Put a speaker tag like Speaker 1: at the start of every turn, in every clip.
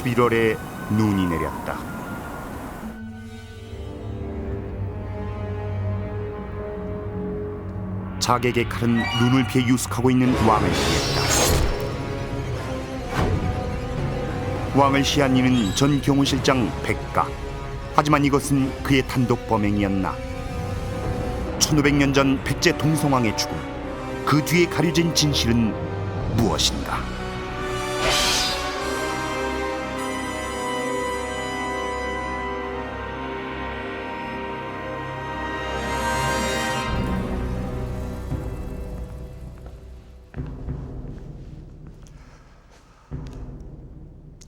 Speaker 1: 11월에 눈이 내렸다. 자객의 칼은 눈을 피해 유숙하고 있는 왕을 피했다. 왕을 시한 이는 전 경호실장 백가. 하지만 이것은 그의 단독 범행이었나? 1500년 전 백제 동성왕의 죽음, 그 뒤에 가려진 진실은 무엇인가?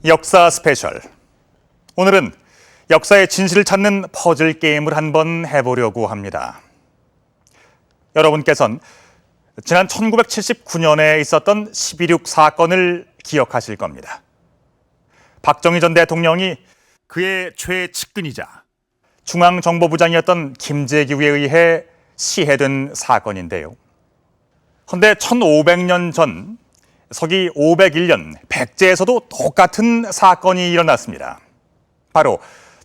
Speaker 2: 역사 스페셜. 오늘은 역사의 진실을 찾는 퍼즐 게임을 한번 해보려고 합니다. 여러분께서는 지난 1979년에 있었던 12.6 사건을 기억하실 겁니다. 박정희 전 대통령이 그의 최측근이자 중앙정보부장이었던 김재규에 의해 시해된 사건인데요. 그런데 1500년 전 서기 501년 백제에서도 똑같은 사건이 일어났습니다. 바로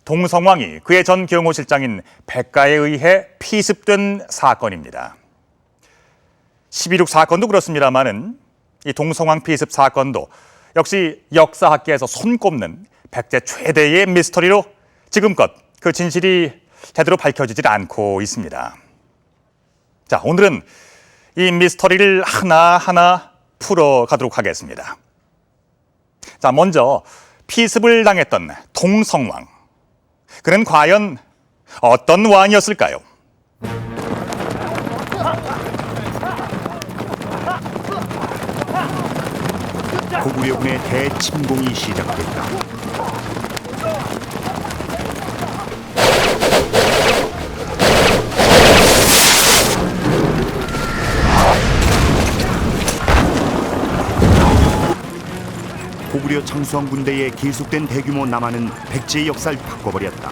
Speaker 2: 동성왕이 그의 전 경호실장인 백가에 의해 피습된 사건입니다. 12.6 사건도 그렇습니다만은 이 동성왕 피습 사건도 역시 역사학계에서 손꼽는 백제 최대의 미스터리로 지금껏 그 진실이 제대로 밝혀지질 않고 있습니다. 자, 오늘은 이 미스터리를 하나하나 풀어가도록 하겠습니다. 자, 먼저 피습을 당했던 동성왕. 그는 과연 어떤 왕이었을까요?
Speaker 1: 고구려군의 대침공이 시작됐다. 고구려 창수왕 군대의 계속된 대규모 남하는 백제의 역사를 바꿔버렸다.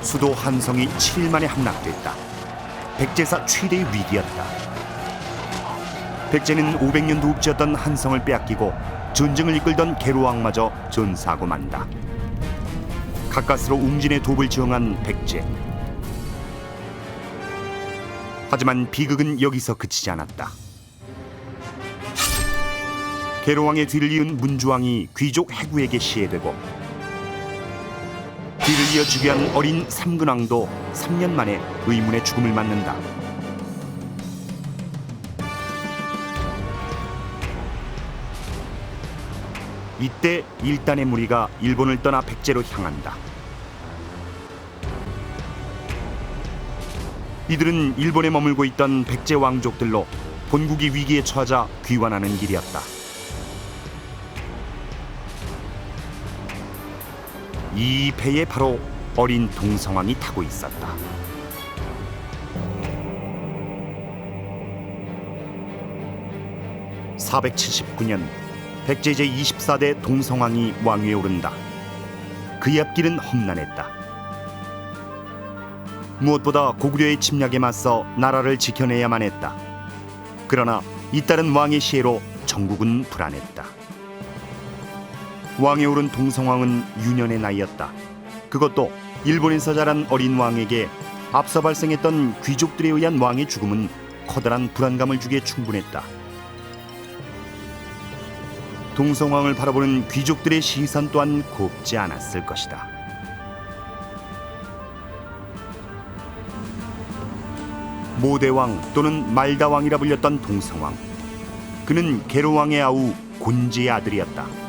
Speaker 1: 수도 한성이 7일 만에 함락됐다. 백제사 최대의 위기였다. 백제는 500년 도읍지였던 한성을 빼앗기고 전쟁을 이끌던 계로왕마저 전사하고 만다. 가까스로 웅진의 도읍을 지형한 백제. 하지만 비극은 여기서 그치지 않았다. 계로왕의 뒤를 이은 문주왕이 귀족 해구에게 시해되고, 뒤를 이어 즉위한 어린 삼근왕도 3년 만에 의문의 죽음을 맞는다. 이때 일단의 무리가 일본을 떠나 백제로 향한다. 이들은 일본에 머물고 있던 백제 왕족들로 본국이 위기에 처하자 귀환하는 길이었다. 이 배에 바로 어린 동성왕이 타고 있었다. (479년) 백제 제24대 동성왕이 왕위에 오른다. 그의 앞길은 험난했다. 무엇보다 고구려의 침략에 맞서 나라를 지켜내야만 했다. 그러나 잇따른 왕의 시해로 전국은 불안했다. 왕에 오른 동성왕은 유년의 나이였다. 그것도 일본에서 자란 어린 왕에게 앞서 발생했던 귀족들에 의한 왕의 죽음은 커다란 불안감을 주기에 충분했다. 동성왕을 바라보는 귀족들의 시선 또한 곱지 않았을 것이다. 모대왕 또는 말다왕이라 불렸던 동성왕. 그는 계로왕의 아우 곤지의 아들이었다.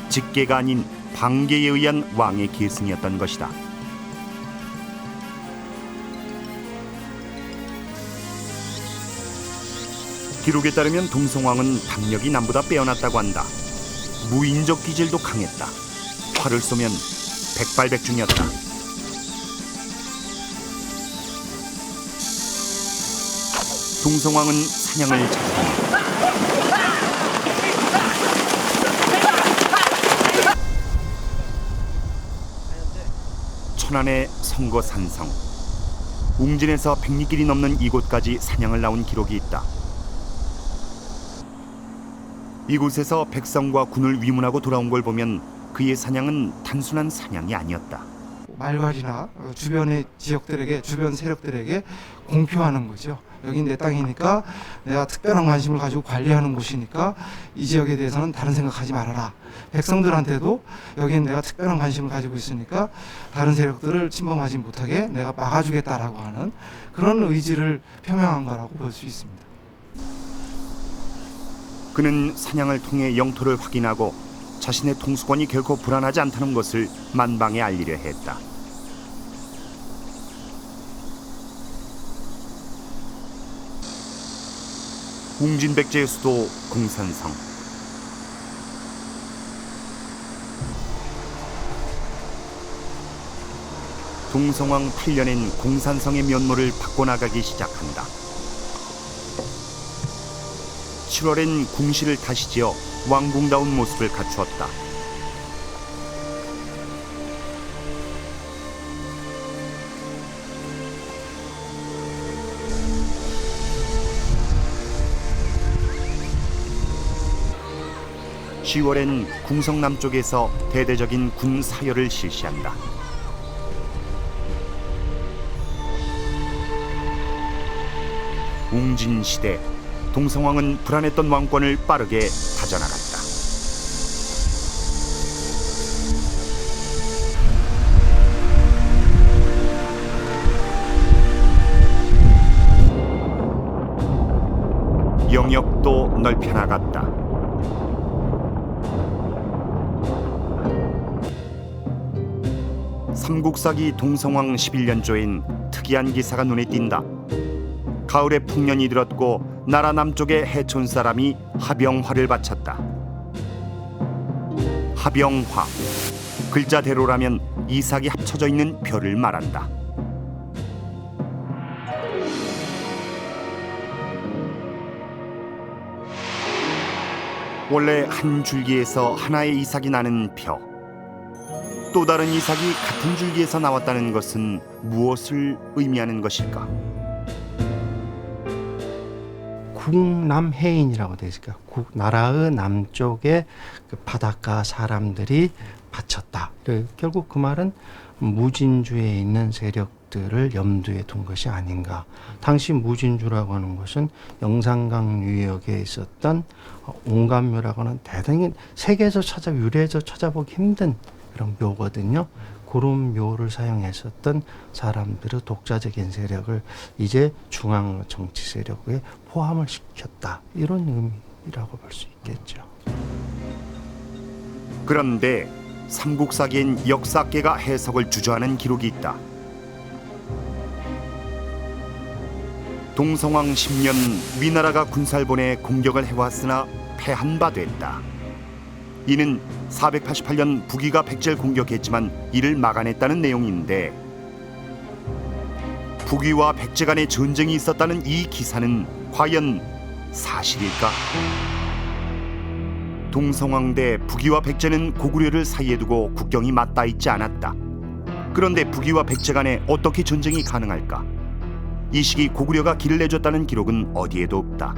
Speaker 1: 직계가 아닌 방계에 의한 왕의 계승이었던 것이다. 기록에 따르면 동성왕은 박력이 남보다 빼어났다고 한다. 무인적 기질도 강했다. 활을 쏘면 백발백중이었다. 동성왕은 사냥을 잘한다. 천안의 성거산성, 웅진에서 100리길이 넘는 이곳까지 사냥을 나온 기록이 있다. 이곳에서 백성과 군을 위문하고 돌아온 걸 보면 그의 사냥은 단순한 사냥이 아니었다.
Speaker 3: 말괄이나 주변의 지역들에게, 주변 세력들에게 공표하는 거죠. 여긴 내 땅이니까, 내가 특별한 관심을 가지고 관리하는 곳이니까 이 지역에 대해서는 다른 생각하지 말아라. 백성들한테도 여긴 내가 특별한 관심을 가지고 있으니까 다른 세력들을 침범하지 못하게 내가 막아주겠다라고 하는 그런 의지를 표명한 거라고 볼 수 있습니다.
Speaker 1: 그는 사냥을 통해 영토를 확인하고 자신의 통수권이 결코 불안하지 않다는 것을 만방에 알리려 했다. 웅진백제의 수도 공산성. 동성왕 8년엔 공산성의 면모를 바꿔나가기 시작한다. 7월엔 궁시를 다시 지어 왕궁다운 모습을 갖추었다. (10월엔) 궁성 남쪽에서 대대적인 군 사열을 실시한다. 웅진 시대, 동성왕은 불안했던 왕권을 빠르게 다져나갔다. 영역도 넓혀나갔다. 삼국사기 동성왕 11년조인 특이한 기사가 눈에 띈다. 가을에 풍년이 들었고 나라 남쪽의 해촌 사람이 하병화를 바쳤다. 하병화, 글자대로라면 이삭이 합쳐져 있는 별을 말한다. 원래 한 줄기에서 하나의 이삭이 나는 벼, 또 다른 이삭이 같은 줄기에서 나왔다는 것은 무엇을 의미하는 것일까?
Speaker 4: 국남해인이라고 되어 있으니까 나라의 남쪽에 그 바닷가 사람들이 바쳤다. 결국 그 말은 무진주에 있는 세력들을 염두에 둔 것이 아닌가. 당시 무진주라고 하는 것은 영산강 유역에 있었던 옹감묘라고 하는 대단히 세계에서 유래해서 찾아보기 힘든 그런 묘거든요. 그런 묘를 사용했었던 사람들의 독자적인 세력을 이제 중앙 정치 세력에 포함을 시켰다. 이런 의미라고 볼 수 있겠죠.
Speaker 1: 그런데 삼국사기엔 역사계가 해석을 주저하는 기록이 있다. 동성왕 10년 위나라가 군사를 보내 공격을 해왔으나 패한 바 됐다. 이는 488년 북위가 백제를 공격했지만 이를 막아냈다는 내용인데, 북위와 백제 간의 전쟁이 있었다는 이 기사는 과연 사실일까? 동성왕 대 북위와 백제는 고구려를 사이에 두고 국경이 맞닿아 있지 않았다. 그런데 북위와 백제 간에 어떻게 전쟁이 가능할까? 이 시기 고구려가 길을 내줬다는 기록은 어디에도 없다.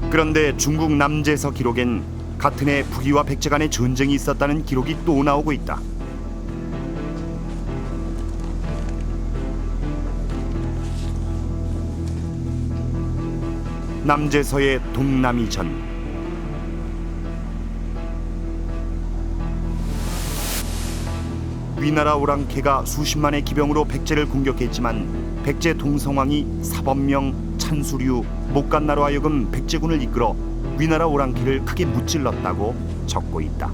Speaker 1: 그런데 중국 남제서 기록엔 같은 해 북위와 백제 간의 전쟁이 있었다는 기록이 또 나오고 있다. 남제서의 동남이전. 위나라 오랑캐가 수십만의 기병으로 백제를 공격했지만 백제 동성왕이 사범명, 찬수류, 목간나로 하여금 백제군을 이끌어 위나라 오랑캐를 크게 무찔렀다고 적고 있다.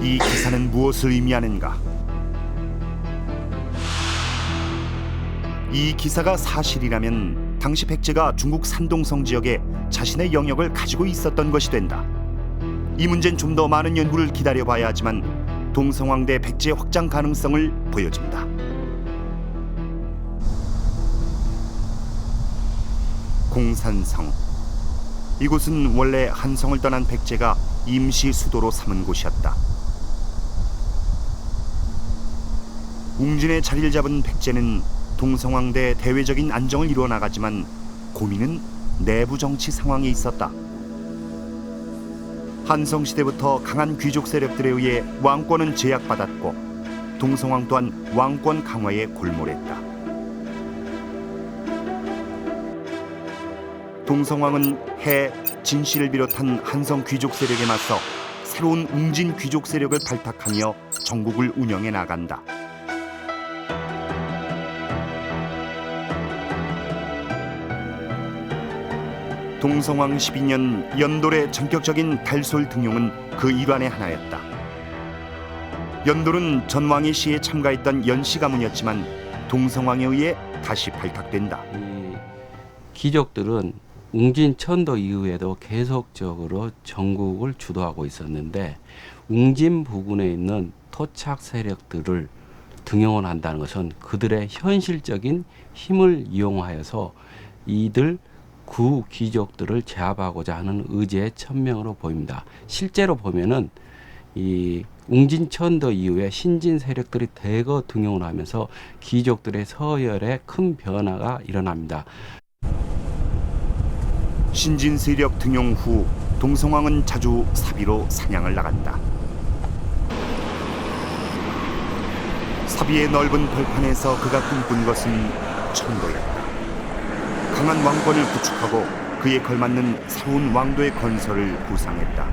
Speaker 1: 이 기사는 무엇을 의미하는가? 이 기사가 사실이라면 당시 백제가 중국 산동성 지역에 자신의 영역을 가지고 있었던 것이 된다. 이 문제는 좀 더 많은 연구를 기다려봐야 하지만 동성왕 대 백제 확장 가능성을 보여준다. 공산성. 이곳은 원래 한성을 떠난 백제가 임시 수도로 삼은 곳이었다. 웅진에 자리를 잡은 백제는 동성왕대 대외적인 안정을 이루어 나가지만 고민은 내부 정치 상황에 있었다. 한성 시대부터 강한 귀족 세력들에 의해 왕권은 제약받았고 동성왕 또한 왕권 강화에 골몰했다. 동성왕은 해, 진씨를 비롯한 한성 귀족 세력에 맞서 새로운 웅진 귀족 세력을 발탁하며 전국을 운영해 나간다. 동성왕 12년 연돌의 전격적인 달솔 등용은 그 일환의 하나였다. 연돌은 전왕의 시에 참가했던 연씨 가문이었지만 동성왕에 의해 다시 발탁된다.
Speaker 5: 이 귀족들은 웅진천도 이후에도 계속적으로 전국을 주도하고 있었는데 웅진 부근에 있는 토착 세력들을 등용을 한다는 것은 그들의 현실적인 힘을 이용하여서 이들 구 귀족들을 제압하고자 하는 의지의 천명으로 보입니다. 실제로 보면은 이 웅진천도 이후에 신진 세력들이 대거 등용을 하면서 귀족들의 서열에 큰 변화가 일어납니다.
Speaker 1: 신진 세력 등용 후 동성왕은 자주 사비로 사냥을 나간다. 사비의 넓은 벌판에서 그가 꿈꾼 것은 천도였다. 강한 왕권을 구축하고 그에 걸맞는 새로운 왕도의 건설을 구상했다.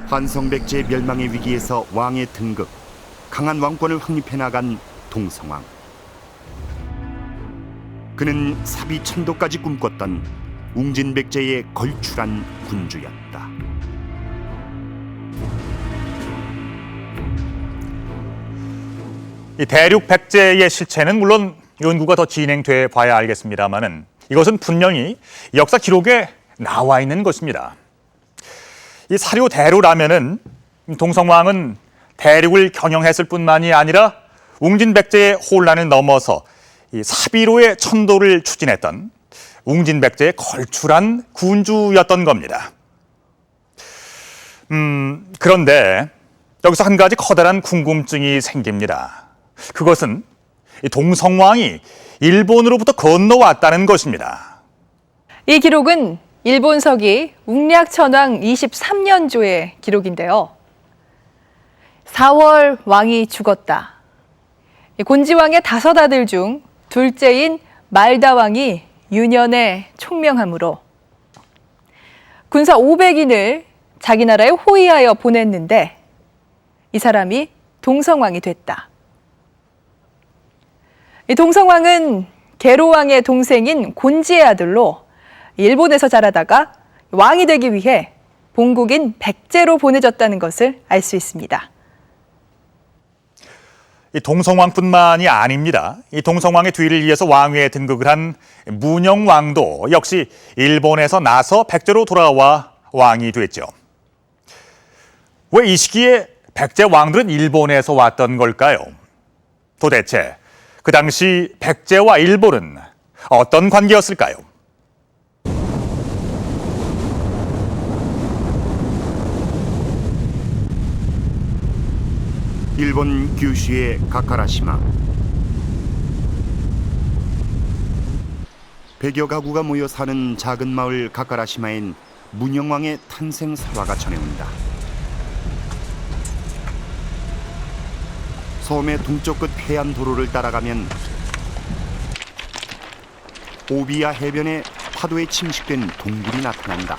Speaker 1: 한성백제의 멸망의 위기에서 왕의 등극, 강한 왕권을 확립해 나간 동성왕. 그는 사비 천도까지 꿈꿨던 웅진백제의 걸출한 군주였다.
Speaker 2: 이 대륙 백제의 실체는 물론 연구가 더 진행돼 봐야 알겠습니다만은 이것은 분명히 역사 기록에 나와 있는 것입니다. 이 사료 대로라면은 동성왕은 대륙을 경영했을 뿐만이 아니라 웅진 백제의 혼란을 넘어서 이 사비로의 천도를 추진했던 웅진 백제의 걸출한 군주였던 겁니다. 그런데 여기서 한 가지 커다란 궁금증이 생깁니다. 그것은 동성왕이 일본으로부터 건너왔다는 것입니다.
Speaker 6: 이 기록은 일본서기 웅략천왕 23년조의 기록인데요. 4월 왕이 죽었다. 곤지왕의 5 아들 중 둘째인 말다왕이 유년에 총명함으로 군사 500인을 자기 나라에 호위하여 보냈는데 이 사람이 동성왕이 됐다. 이 동성왕은 계로왕의 동생인 곤지의 아들로 일본에서 자라다가 왕이 되기 위해 본국인 백제로 보내졌다는 것을 알 수 있습니다.
Speaker 2: 이 동성왕뿐만이 아닙니다. 이 동성왕의 뒤를 이어서 왕위에 등극을 한 문영왕도 역시 일본에서 나서 백제로 돌아와 왕이 됐죠. 왜 이 시기에 백제 왕들은 일본에서 왔던 걸까요? 도대체 그 당시 백제와 일본은 어떤 관계였을까요?
Speaker 1: 일본 규슈의 가카라시마. 100여 가구가 모여 사는 작은 마을 가카라시마엔 문영왕의 탄생 설화가 전해온다. 섬의 동쪽 끝 해안 도로를 따라가면 오비야 해변에 파도에 침식된 동굴이 나타난다.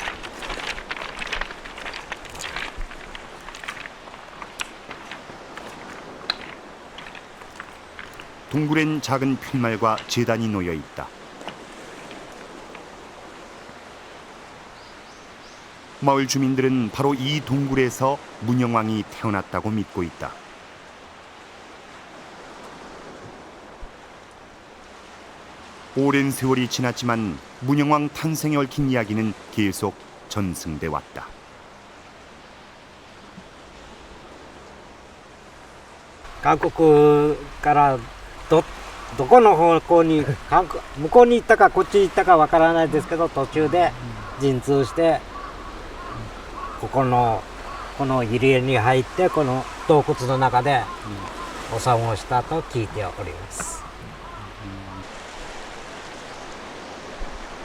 Speaker 1: 동굴엔 작은 푯말과 제단이 놓여 있다. 마을 주민들은 바로 이 동굴에서 문영왕이 태어났다고 믿고 있다. 오랜 세월이 지났지만 문영왕 탄생에 얽힌 이야기는 계속 전승돼 왔다.
Speaker 7: 한국からどこの方向に向こうに行ったかこっち行ったかわからないですけど途中で陣痛してこの入り江に入ってこの洞窟の中でお産をしたと聞いております。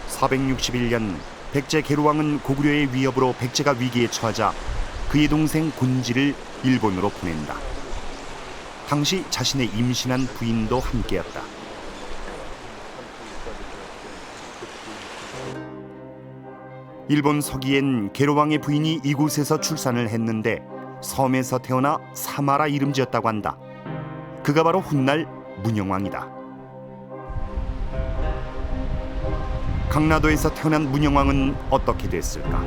Speaker 1: 461년 백제 계로왕은 고구려의 위협으로 백제가 위기에 처하자 그의 동생 곤지를 일본으로 보낸다. 당시 자신의 임신한 부인도 함께였다. 일본 서기엔 계로왕의 부인이 이곳에서 출산을 했는데 섬에서 태어나 사마라 이름 지었다고 한다. 그가 바로 훗날 문영왕이다. 강라도에서 태어난 문영왕은 어떻게 됐을까?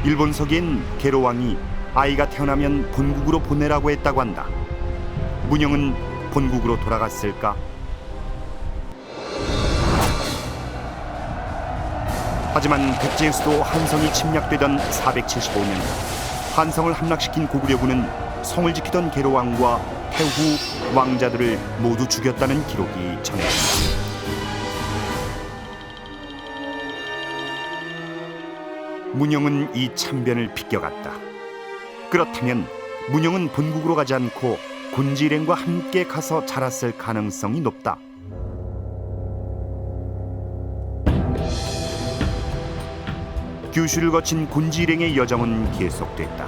Speaker 1: 일본 서기엔 계로왕이 아이가 태어나면 본국으로 보내라고 했다고 한다. 문영은 본국으로 돌아갔을까? 하지만 백제의 수도 한성이 침략되던 475년 한성을 함락시킨 고구려군은 성을 지키던 계로왕과 태후 왕자들을 모두 죽였다는 기록이 전해진다. 문영은 이 참변을 비껴갔다. 그렇다면 문영은 본국으로 가지 않고 곤지 일행과 함께 가서 자랐을 가능성이 높다. 규슈를 거친 곤지 일행의 여정은 계속됐다.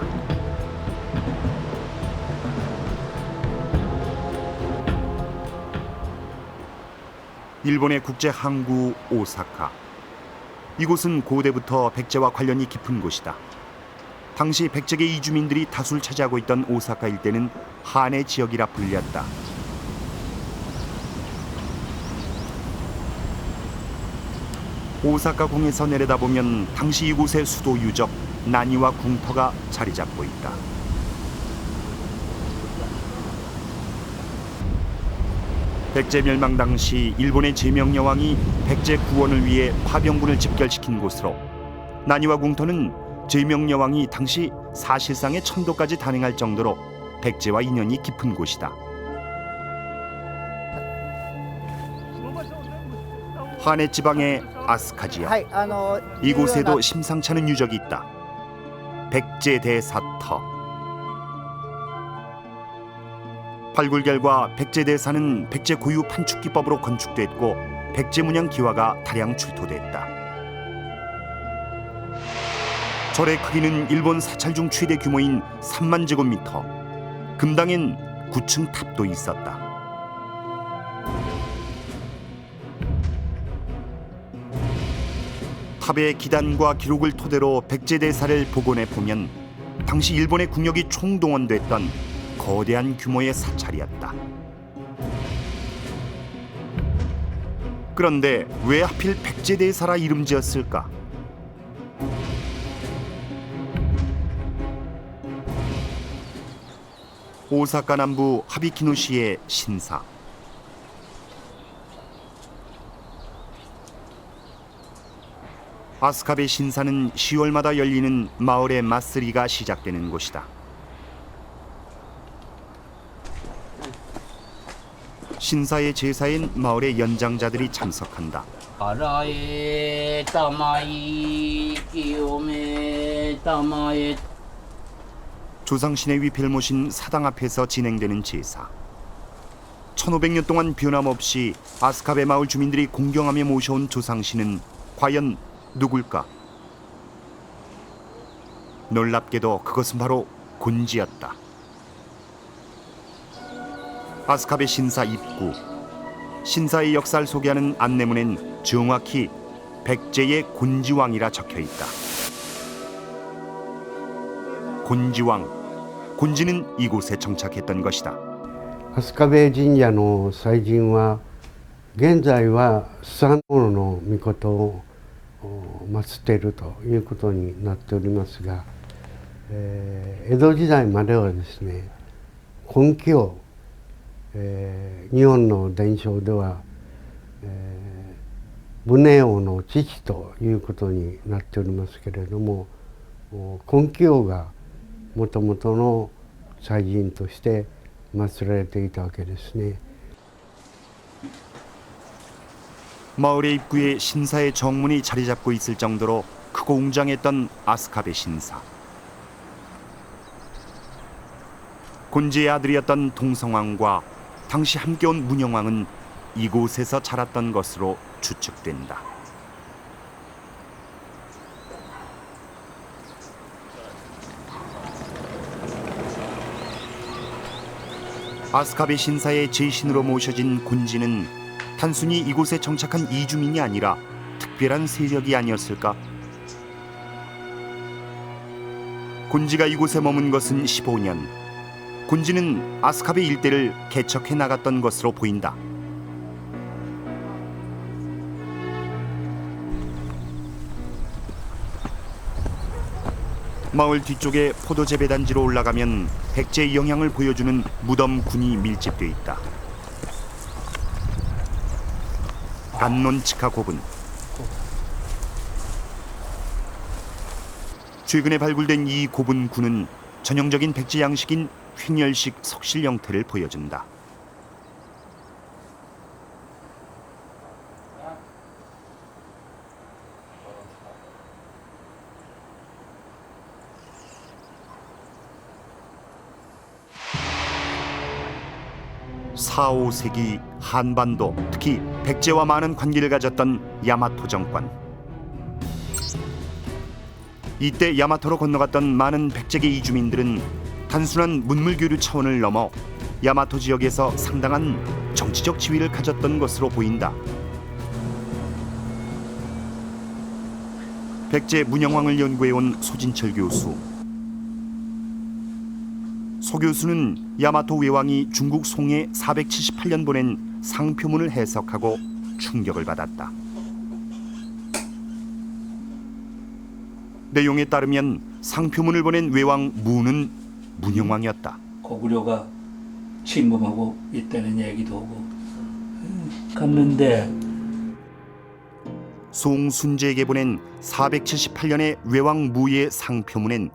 Speaker 1: 일본의 국제 항구 오사카. 이곳은 고대부터 백제와 관련이 깊은 곳이다. 당시 백제계 이주민들이 다수를 차지하고 있던 오사카 일대는 한의 지역이라 불렸다. 오사카궁에서 내려다보면 당시 이곳의 수도 유적 나니와 궁터가 자리 잡고 있다. 백제 멸망 당시 일본의 제명여왕이 백제 구원을 위해 파병군을 집결시킨 곳으로 나니와 궁터는 제명여왕이 당시 사실상의 천도까지 단행할 정도로 백제와 인연이 깊은 곳이다. 한해 지방의 아스카지역. 이곳에도 심상치 않은 유적이 있다. 백제대사터. 발굴결과 백제대사는 백제 고유 판축기법으로 건축됐고 백제 문양 기와가 다량 출토됐다. 절의 크기는 일본 사찰 중 최대 규모인 3만 제곱미터. 금당엔 9층 탑도 있었다. 탑의 기단과 기록을 토대로 백제대사를 복원해 보면 당시 일본의 국력이 총동원됐던 거대한 규모의 사찰이었다. 그런데 왜 하필 백제대사라 이름 지었을까? 오사카 남부 하비키노시의 신사. 아스카베 신사는 10월마다 열리는 마을의 마쓰리가 시작되는 곳이다. 신사의 제사엔 마을의 연장자들이 참석한다.
Speaker 8: 아라에 따마이 기요메 따마에
Speaker 1: 조상신의 위패를 모신 사당 앞에서 진행되는 제사. 1500년 동안 변함없이 아스카베 마을 주민들이 공경하며 모셔온 조상신은 과연 누굴까? 놀랍게도 그것은 바로 곤지였다. 아스카베 신사 입구. 신사의 역사를 소개하는 안내문엔 정확히 백제의 곤지왕이라 적혀있다. 곤지왕. 곤지는 이곳에 정착했던 것이다.
Speaker 9: 飛鳥部神社の祭神は現在はスサノオノミコトを祀っているということになっておりますが、江戸時代まではですね、根気を、日本の伝承では、宗王の父ということになっておりますけれども、根気王がもともとの祭神として祀られていたわけですね。
Speaker 1: 마을의 입구에 신사의 정문이 자리 잡고 있을 정도로 크고 웅장했던 아스카베 신사. 곤지의 아들이었던 동성왕과 당시 함께 온 문영왕은 이곳에서 자랐던 것으로 추측된다. 아스카베 신사의 제신으로 모셔진 곤지는 단순히 이곳에 정착한 이주민이 아니라 특별한 세력이 아니었을까? 곤지가 이곳에 머문 것은 15년. 곤지는 아스카베 일대를 개척해 나갔던 것으로 보인다. 마을 뒤쪽에 포도 재배 단지로 올라가면 백제의 영향을 보여주는 무덤군이 밀집돼 있다. 간논치카 고분. 최근에 발굴된 이 고분군은 전형적인 백제 양식인 횡열식 석실 형태를 보여준다. 사, 5세기 한반도, 특히 백제와 많은 관계를 가졌던 야마토 정권. 이때 야마토로 건너갔던 많은 백제계 이주민들은 단순한 문물교류 차원을 넘어 야마토 지역에서 상당한 정치적 지위를 가졌던 것으로 보인다. 백제 문영왕을 연구해온 소진철 교수. 소 교수는 야마토 외왕이 중국 송에 478년 보낸 상표문을 해석하고 충격을 받았다. 내용에 따르면 상표문을 보낸 외왕 무는 문영왕이었다.
Speaker 10: 고구려가 침범하고 있다는 얘기도 오고 갔는데
Speaker 1: 송순제에게 보낸 478년의 외왕 무의 상표문엔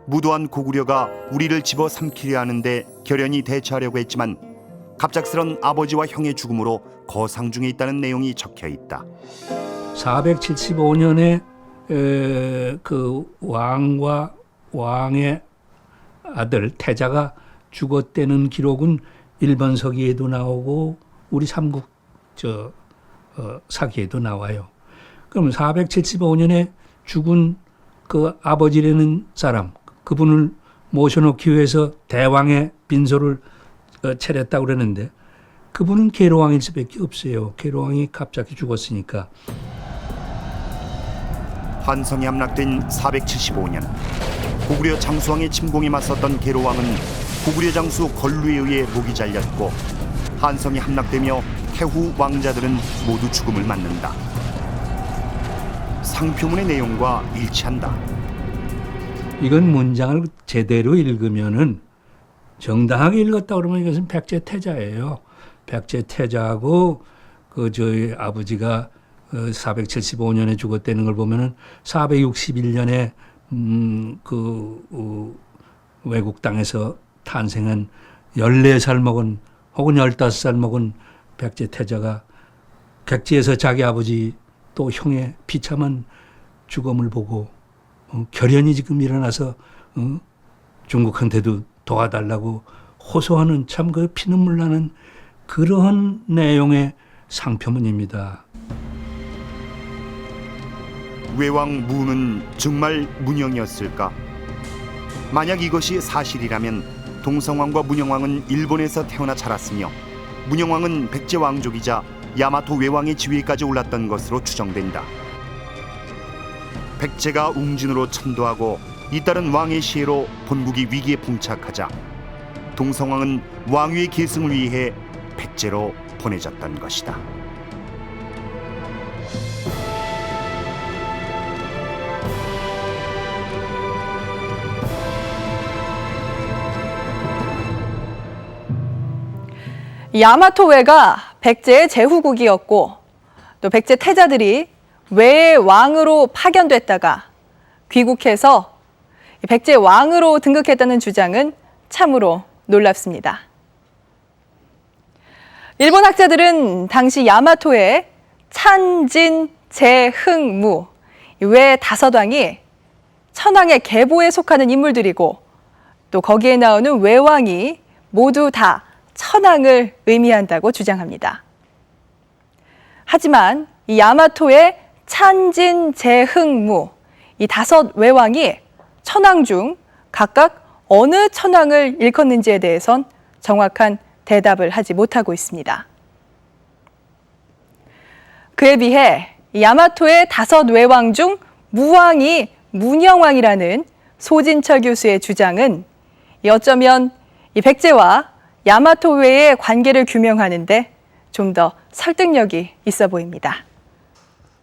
Speaker 1: 무도한 고구려가 우리를 집어삼키려 하는데 결연히 대처하려고 했지만 갑작스런 아버지와 형의 죽음으로 거상 중에 있다는 내용이 적혀 있다.
Speaker 10: 475년에 그 왕과 왕의 아들 태자가 죽었다는 기록은 일본 서기에도 나오고 우리 삼국 사기에도 나와요. 그럼 475년에 죽은 그 아버지라는 사람, 그분을 모셔놓기 위해서 대왕의 빈소를 차렸다고 그러는데 그분은 계로왕일 수밖에 없어요. 계로왕이 갑자기 죽었으니까.
Speaker 1: 한성이 함락된 475년 고구려 장수왕의 침공에 맞섰던 계로왕은 고구려 장수 걸루에 의해 목이 잘렸고 한성이 함락되며 태후 왕자들은 모두 죽음을 맞는다. 상표문의 내용과 일치한다.
Speaker 10: 이건 문장을 제대로 읽으면은 정당하게 읽었다 그러면 이것은 백제태자예요. 백제태자하고 그 저희 아버지가 475년에 죽었다는 걸 보면은 461년에 외국 땅에서 탄생한 14살 먹은 혹은 15살 먹은 백제태자가 객지에서 자기 아버지 또 형의 비참한 죽음을 보고 결연히 지금 일어나서 중국한테도 도와달라고 호소하는 참 그 피눈물 나는 그러한 내용의 상표문입니다.
Speaker 1: 외왕 무는 정말 문영이었을까? 만약 이것이 사실이라면 동성왕과 문영왕은 일본에서 태어나 자랐으며 문영왕은 백제 왕족이자 야마토 외왕의 지위까지 올랐던 것으로 추정된다. 백제가 웅진으로 천도하고 잇따른 왕의 시해로 본국이 위기에 봉착하자 동성왕은 왕위의 계승을 위해 백제로 보내졌던 것이다.
Speaker 6: 야마토 외가 백제의 제후국이었고 또 백제 태자들이 외의 왕으로 파견됐다가 귀국해서 백제 왕으로 등극했다는 주장은 참으로 놀랍습니다. 일본 학자들은 당시 야마토의 찬진, 제흥무 외 5왕이 천황의 계보에 속하는 인물들이고 또 거기에 나오는 외왕이 모두 다 천황을 의미한다고 주장합니다. 하지만 이 야마토의 찬진, 재흥무 이 5 외왕이 천황 중 각각 어느 천황을 일컫는지에 대해선 정확한 대답을 하지 못하고 있습니다. 그에 비해 야마토의 5 외왕 중 무왕이 문영왕이라는 소진철 교수의 주장은 어쩌면 이 백제와 야마토의 관계를 규명하는데 좀 더 설득력이 있어 보입니다.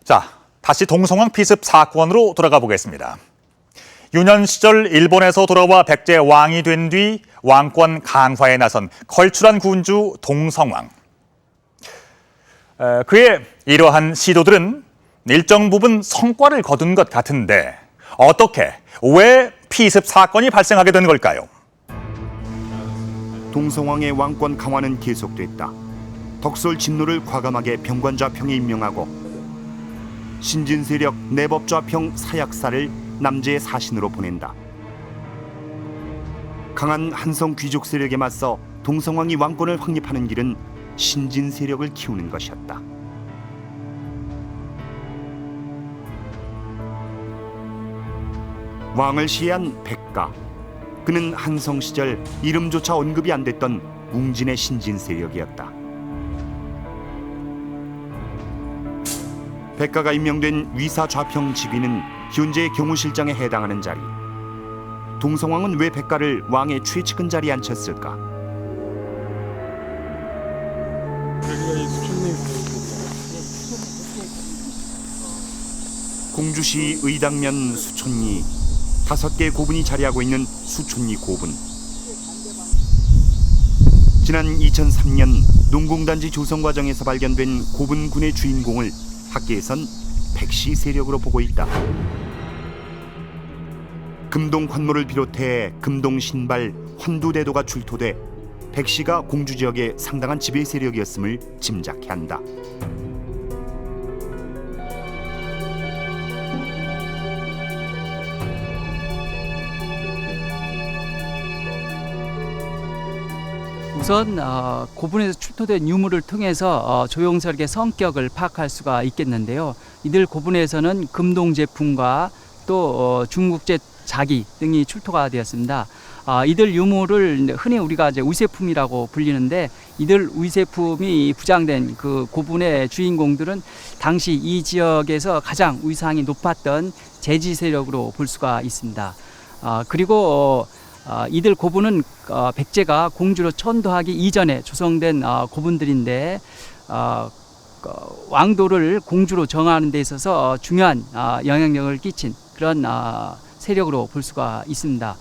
Speaker 2: 자, 다시 동성왕 피습 사건으로 돌아가 보겠습니다. 유년 시절 일본에서 돌아와 백제 왕이 된 뒤 왕권 강화에 나선 걸출한 군주 동성왕. 그의 이러한 시도들은 일정 부분 성과를 거둔 것 같은데 어떻게, 왜 피습 사건이 발생하게 된 걸까요?
Speaker 1: 동성왕의 왕권 강화는 계속됐다. 덕솔 진노를 과감하게 병관좌평에 임명하고 신진 세력 내법좌평 사약사를 남제의 사신으로 보낸다. 강한 한성 귀족 세력에 맞서 동성왕이 왕권을 확립하는 길은 신진 세력을 키우는 것이었다. 왕을 시해한 백가. 그는 한성 시절 이름조차 언급이 안 됐던 웅진의 신진 세력이었다. 백가가 임명된 위사 좌평 직위는 현재의 경호실장에 해당하는 자리. 동성왕은 왜 백가를 왕의 최측근 자리에 앉혔을까? 공주시 의당면 수촌리 5개의 고분이 자리하고 있는 수촌리 고분. 지난 2003년 농공단지 조성 과정에서 발견된 고분군의 주인공을 학계에선 백시 세력으로 보고 있다. 금동 환모를 비롯해 금동 신발, 환두대도가 출토돼 백시가 공주 지역의 상당한 지배 세력이었음을 짐작해 한다.
Speaker 11: 우선 고분에서 출토된 유물을 통해서 조용설의 성격을 파악할 수가 있겠는데요. 이들 고분에서는 금동 제품과 또 중국제 자기 등이 출토가 되었습니다. 이들 유물을 흔히 우리가 이제 위세품이라고 불리는데, 이들 위세품이 부장된 그 고분의 주인공들은 당시 이 지역에서 가장 위상이 높았던 제지 세력으로 볼 수가 있습니다. 그리고 이들 고분은 백제가 공주로 천도하기 이전에 조성된 고분들인데 왕도를 공주로 정하는 데 있어서 중요한 영향력을 끼친 그런 세력으로 볼 수가 있습니다.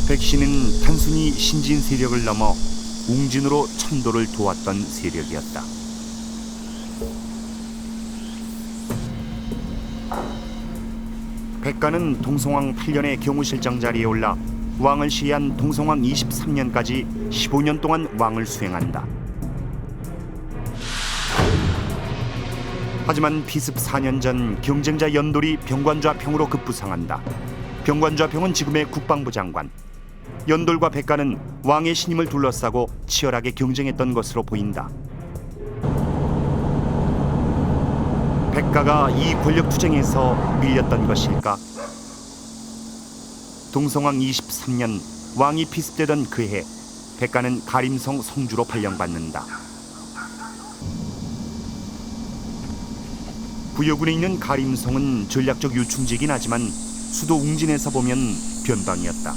Speaker 1: 백시는 단순히 신진 세력을 넘어 웅진으로 천도를 도왔던 세력이었다. 백가는 동성왕 8년의 경호실장 자리에 올라 왕을 시해한 동성왕 23년까지 15년 동안 왕을 수행한다. 하지만 피습 4년 전 경쟁자 연돌이 병관좌평으로 급부상한다. 병관좌평은 지금의 국방부 장관. 연돌과 백가는 왕의 신임을 둘러싸고 치열하게 경쟁했던 것으로 보인다. 백가가 이 권력 투쟁에서 밀렸던 것일까? 동성왕 23년 왕이 피습되던 그해 백가는 가림성 성주로 발령받는다. 부여군에 있는 가림성은 전략적 요충지이긴 하지만 수도 웅진에서 보면 변방이었다.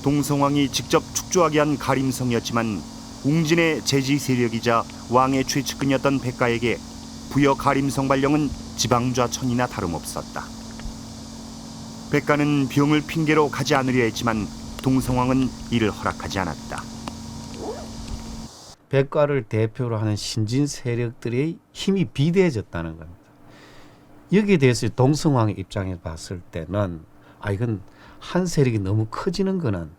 Speaker 1: 동성왕이 직접 축조하게 한 가림성이었지만 웅진의 제지 세력이자 왕의 최측근이었던 백가에게 부여 가림성 발령은 지방좌천이나 다름없었다. 백가는 병을 핑계로 가지 않으려 했지만 동성왕은 이를 허락하지 않았다.
Speaker 12: 백가를 대표로 하는 신진 세력들의 힘이 비대해졌다는 겁니다. 여기에 대해서 동성왕의 입장에서 봤을 때는 이건 한 세력이 너무 커지는 거는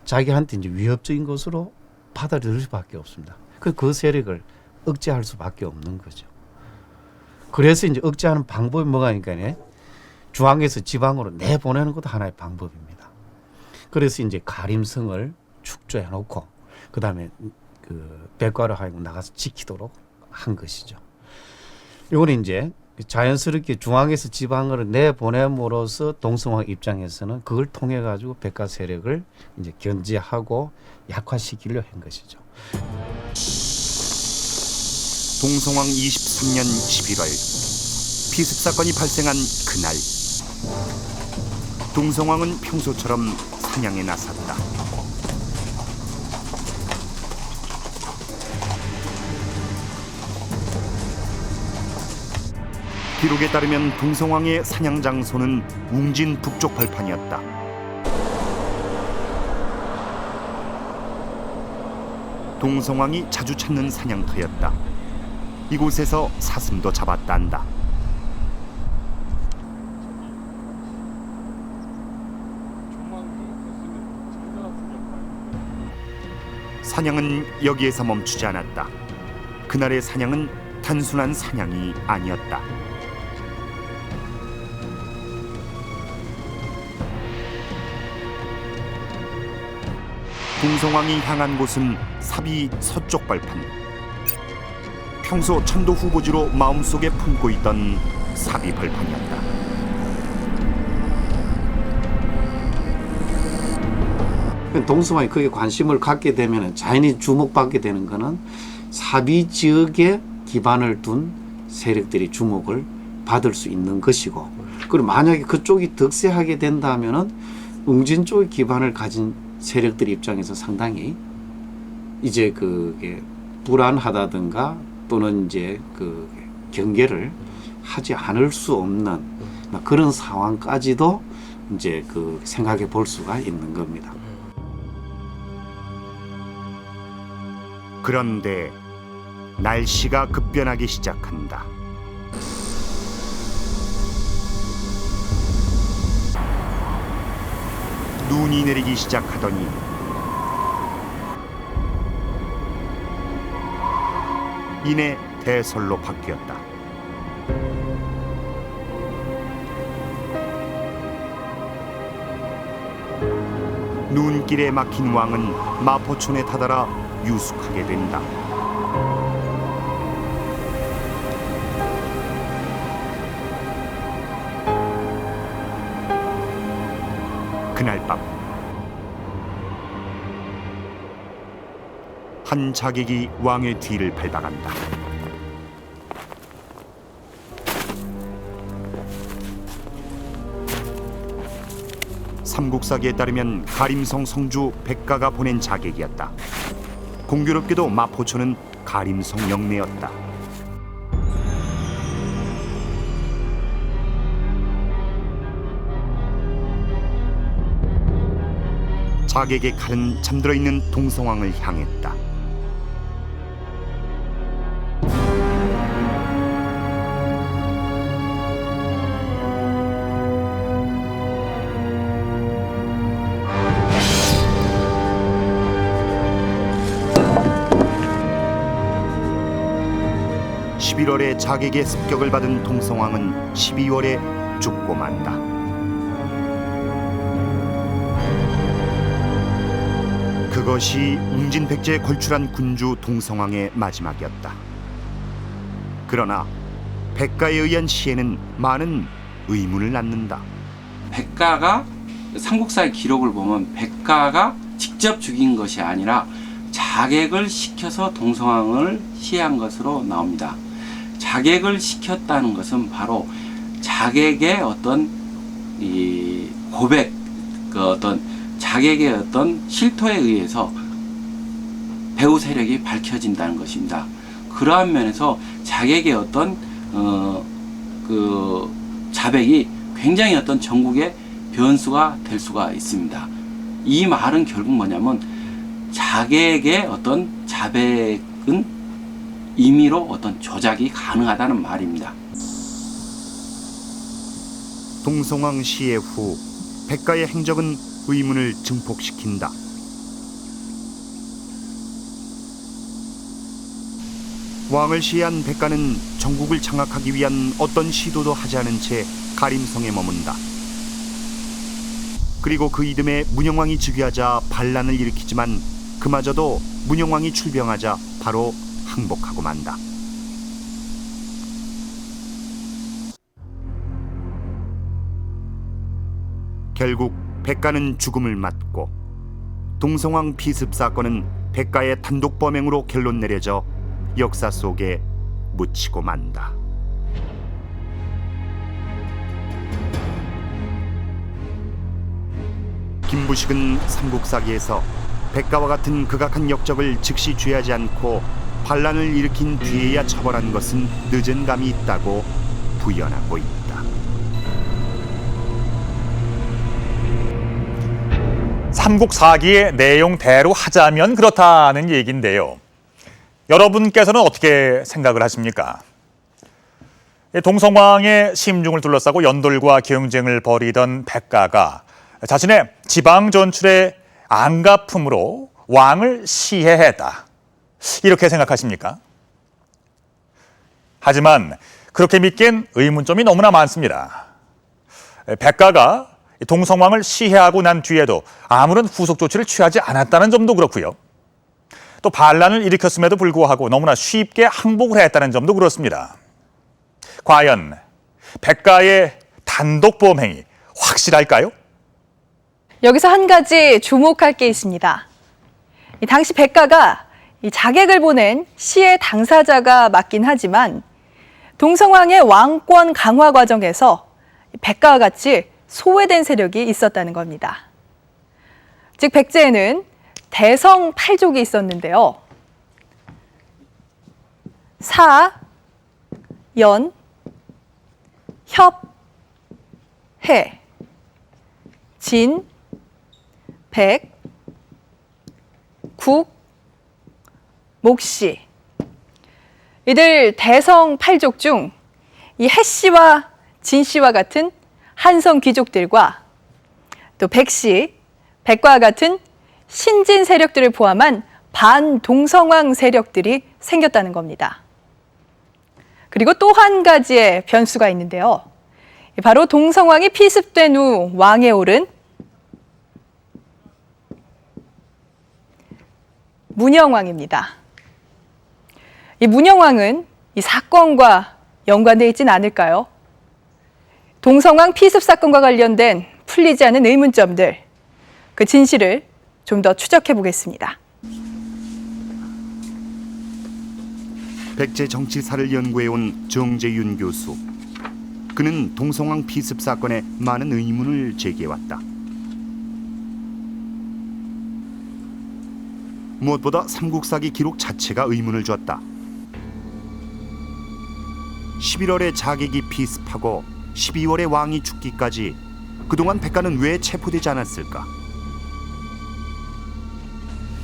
Speaker 12: 자기한테 이제 위협적인 것으로 받아들일 수밖에 없습니다. 그 세력을 억제할 수밖에 없는 거죠. 그래서 이제 억제하는 방법이 뭐가니까 중앙에서 지방으로 내보내는 것도 하나의 방법입니다. 그래서 이제 가림성을 축조해 놓고 그다음에 그 백과로 하여금 나가서 지키도록 한 것이죠. 이거는 이제 자연스럽게 중앙에서 지방으로 내보냄으로써 동성왕 입장에서는 그걸 통해 가지고 백가 세력을 이제 견제하고 약화시키려 한 것이죠.
Speaker 1: 동성왕 23년 11월 피습 사건이 발생한 그날 동성왕은 평소처럼 사냥에 나섰다. 기록에 따르면 동성왕의 사냥 장소는 웅진 북쪽 벌판이었다. 동성왕이 자주 찾는 사냥터였다. 이곳에서 사슴도 잡았다 한다. 사냥은 여기에서 멈추지 않았다. 그날의 사냥은 단순한 사냥이 아니었다. 동성왕이 향한 곳은 사비 서쪽 벌판. 평소 천도 후보지로 마음속에 품고 있던 사비 벌판이었다.
Speaker 12: 동성왕이 거기에 관심을 갖게 되면 자연히 주목받게 되는 것은 사비 지역에 기반을 둔 세력들이 주목을 받을 수 있는 것이고, 그리고 만약에 그쪽이 득세하게 된다면은 웅진 쪽에 기반을 가진 세력들 입장에서 상당히 이제 그게 불안하다든가 또는 이제 그 경계를 하지 않을 수 없는 그런 상황까지도 이제 그 생각해 볼 수가 있는 겁니다.
Speaker 1: 그런데 날씨가 급변하기 시작한다. 눈이 내리기 시작하더니 이내 대설로 바뀌었다. 눈길에 막힌 왕은 마포촌에 다다라 유숙하게 된다. 그날 밤 한 자객이 왕의 뒤를 밟아간다. 삼국사기에 따르면 가림성 성주 백가가 보낸 자객이었다. 공교롭게도 마포촌은 가림성 영내였다. 자객의 칼은 잠들어 있는 동성왕을 향했다. (11월에) 자객의 습격을 받은 동성왕은 (12월에) 죽고 만다. 그것이 웅진 백제에 걸출한 군주 동성왕의 마지막이었다. 그러나 백가에 의한 시에는 많은 의문을 낳는다.
Speaker 5: 백가가 삼국사의 기록을 보면 백가가 직접 죽인 것이 아니라 자객을 시켜서 동성왕을 시해한 것으로 나옵니다. 자객을 시켰다는 것은 바로 자객의 어떤 이 고백, 그 어떤 자객의 어떤 실토에 의해서 배후 세력이 밝혀진다는 것입니다. 그러한 면에서 자객의 어떤 그 자백이 굉장히 어떤 전국의 변수가 될 수가 있습니다. 이 말은 결국 뭐냐면 자객의 어떤 자백은 임의로 어떤 조작이 가능하다는 말입니다.
Speaker 1: 동성왕 시해 후 백가의 행적은 의문을 증폭시킨다. 왕을 시해한 백가는 전국을 장악하기 위한 어떤 시도도 하지 않은 채 가림성에 머문다. 그리고 그 이듬해 문영왕이 즉위하자 반란을 일으키지만 그마저도 문영왕이 출병하자 바로 항복하고 만다. 결국 백가는 죽음을 맞고 동성왕 피습 사건은 백가의 단독 범행으로 결론 내려져 역사 속에 묻히고 만다. 김부식은 삼국사기에서 백가와 같은 극악한 역적을 즉시 죄하지 않고 반란을 일으킨 뒤에야 처벌한 것은 늦은 감이 있다고 부연하고 있다.
Speaker 2: 삼국사기의 내용대로 하자면 그렇다는 얘기인데요. 여러분께서는 어떻게 생각을 하십니까? 동성왕의 심중을 둘러싸고 연돌과 경쟁을 벌이던 백가가 자신의 지방 전출의 안가품으로 왕을 시해했다. 이렇게 생각하십니까? 하지만 그렇게 믿기엔 의문점이 너무나 많습니다. 백가가 동성왕을 시해하고 난 뒤에도 아무런 후속 조치를 취하지 않았다는 점도 그렇고요. 또 반란을 일으켰음에도 불구하고 너무나 쉽게 항복을 했다는 점도 그렇습니다. 과연 백가의 단독 범행이 확실할까요?
Speaker 6: 여기서 한 가지 주목할 게 있습니다. 당시 백가가 자객을 보낸 시의 당사자가 맞긴 하지만 동성왕의 왕권 강화 과정에서 백가와 같이 소외된 세력이 있었다는 겁니다. 즉 백제에는 대성 8족이 있었는데요. 사, 연, 협, 해, 진, 백, 국, 목시. 이들 대성 8족 중 이 해씨와 진씨와 같은 한성 귀족들과 또 백씨, 백과와 같은 신진 세력들을 포함한 반동성왕 세력들이 생겼다는 겁니다. 그리고 또 한 가지의 변수가 있는데요. 바로 동성왕이 피습된 후 왕에 오른 문영왕입니다. 이 문영왕은 이 사건과 연관되어 있지는 않을까요? 동성왕 피습 사건과 관련된 풀리지 않은 의문점들, 그 진실을 좀 더 추적해 보겠습니다.
Speaker 1: 백제 정치사를 연구해온 정재윤 교수. 그는 동성왕 피습 사건에 많은 의문을 제기해왔다. 무엇보다 삼국사기 기록 자체가 의문을 주었다. 11월에 자객이 피습하고 12월에 왕이 죽기까지 그동안 백가는 왜 체포되지 않았을까?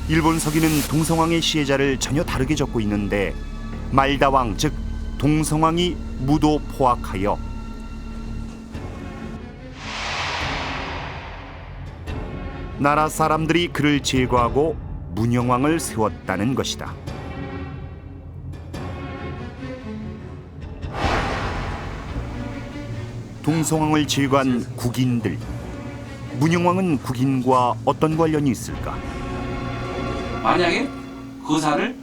Speaker 1: 일본 서기는 동성왕의 시해자를 전혀 다르게 적고 있는데 말다왕, 즉 동성왕이 무도 포악하여 나라 사람들이 그를 제거하고 문영왕을 세웠다는 것이다. 동성왕을 제거한 국인들, 문영왕은 국인과 어떤 관련이 있을까?
Speaker 5: 만약에 거사를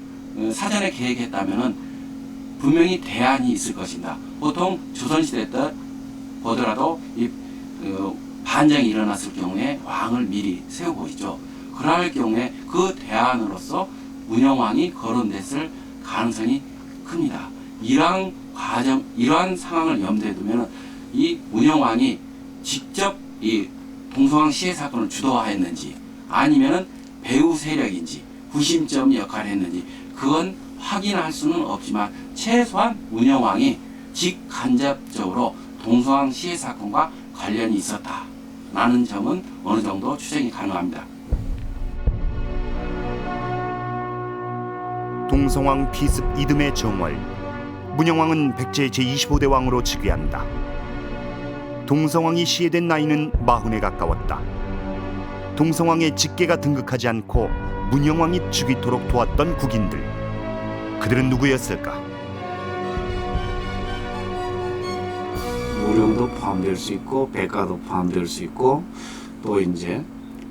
Speaker 5: 사전에 계획했다면 분명히 대안이 있을 것입니다. 보통 조선시대 때 보더라도 이 반정이 일어났을 경우에 왕을 미리 세우고 있죠. 그럴 경우에 그 대안으로서 문영왕이 거론됐을 가능성이 큽니다. 이러한 상황을 염두에 두면 이 문영왕이 직접 이 동성왕 시해 사건을 주도하였는지 아니면은 배후 세력인지 구심점 역할을 했는지 그건 확인할 수는 없지만 최소한 문영왕이 직간접적으로 동성왕 시해 사건과 관련이 있었다라는 점은 어느 정도 추정이 가능합니다.
Speaker 1: 동성왕 피습 이듬해 정월, 문영왕은 백제 제25대 왕으로 즉위한다. 동성왕이 시해된 나이는 40에 가까웠다. 동성왕의 직계가 등극하지 않고 문영왕이 즉위토록 도왔던 국인들, 그들은 누구였을까?
Speaker 12: 무령도 포함될 수 있고 백가도 포함될 수 있고 또 이제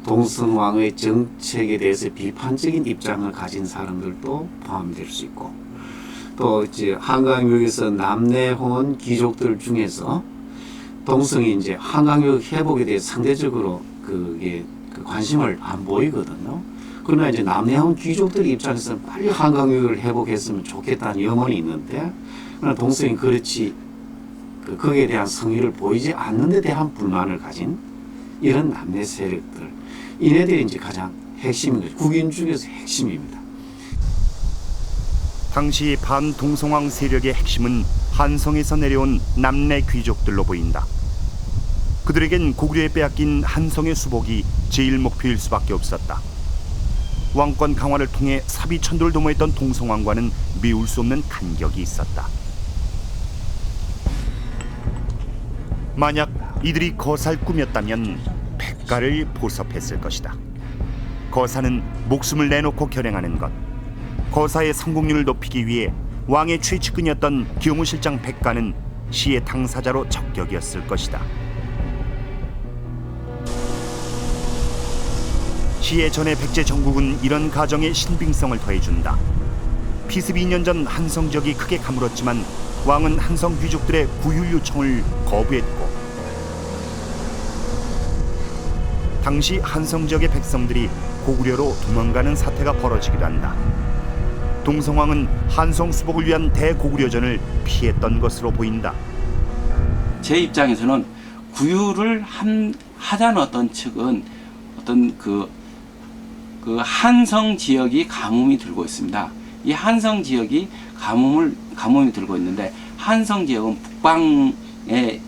Speaker 12: 동성왕의 정책에 대해서 비판적인 입장을 가진 사람들도 포함될 수 있고 또 이제 한강유역에서 남내혼 귀족들 중에서 동성이 이제 한강유역 회복에 대해서 상대적으로 그게 관심을 안 보이거든요. 그러나 이제 남내혼 귀족들 입장에서는 빨리 한강유역을 회복했으면 좋겠다는 염원이 있는데 그러나 동성이 그렇지 거기에 대한 성의를 보이지 않는 데 대한 불만을 가진 이런 남내 세력들 이네들이 이제 가장 핵심인 거죠. 국인 중에서 핵심입니다.
Speaker 1: 당시 반동성왕 세력의 핵심은 한성에서 내려온 남내 귀족들로 보인다. 그들에겐 고구려에 빼앗긴 한성의 수복이 제일 목표일 수밖에 없었다. 왕권 강화를 통해 사비천도를 도모했던 동성왕과는 메울 수 없는 간격이 있었다. 만약 이들이 거사를 꾸몄다면 백가를 보섭했을 것이다. 거사는 목숨을 내놓고 결행하는 것. 거사의 성공률을 높이기 위해 왕의 최측근이었던 기용우실장 백가는 시의 당사자로 적격이었을 것이다. 시의 전의 백제 정국은 이런 가정에 신빙성을 더해준다. 피습 2년 전 한성 지역이 크게 가물었지만 왕은 한성 귀족들의 구휼 요청을 거부했고 당시 한성 지역의 백성들이 고구려로 도망가는 사태가 벌어지기도 한다. 동성왕은 한성 수복을 위한 대고구려전을 피했던 것으로 보인다.
Speaker 5: 제 입장에서는 구휼을 하자는 어떤 측은 어떤 그 한성 지역이 가뭄이 들고 있습니다. 이 한성 지역이 가뭄이 들고 있는데 한성 지역은 북방에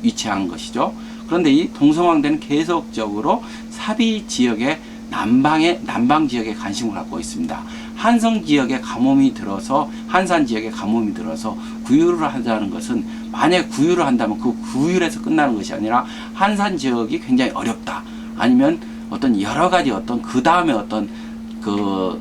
Speaker 5: 위치한 것이죠. 그런데 이 동성왕대는 계속적으로 사비 지역의 남방 지역에 관심을 갖고 있습니다. 한성 지역에 가뭄이 들어서 한산 지역에 가뭄이 들어서 구휼을 하자는 것은 만약 구휼을 한다면 그 구휼에서 끝나는 것이 아니라 한산 지역이 굉장히 어렵다. 아니면 어떤 여러 가지 어떤 그 다음에 어떤 그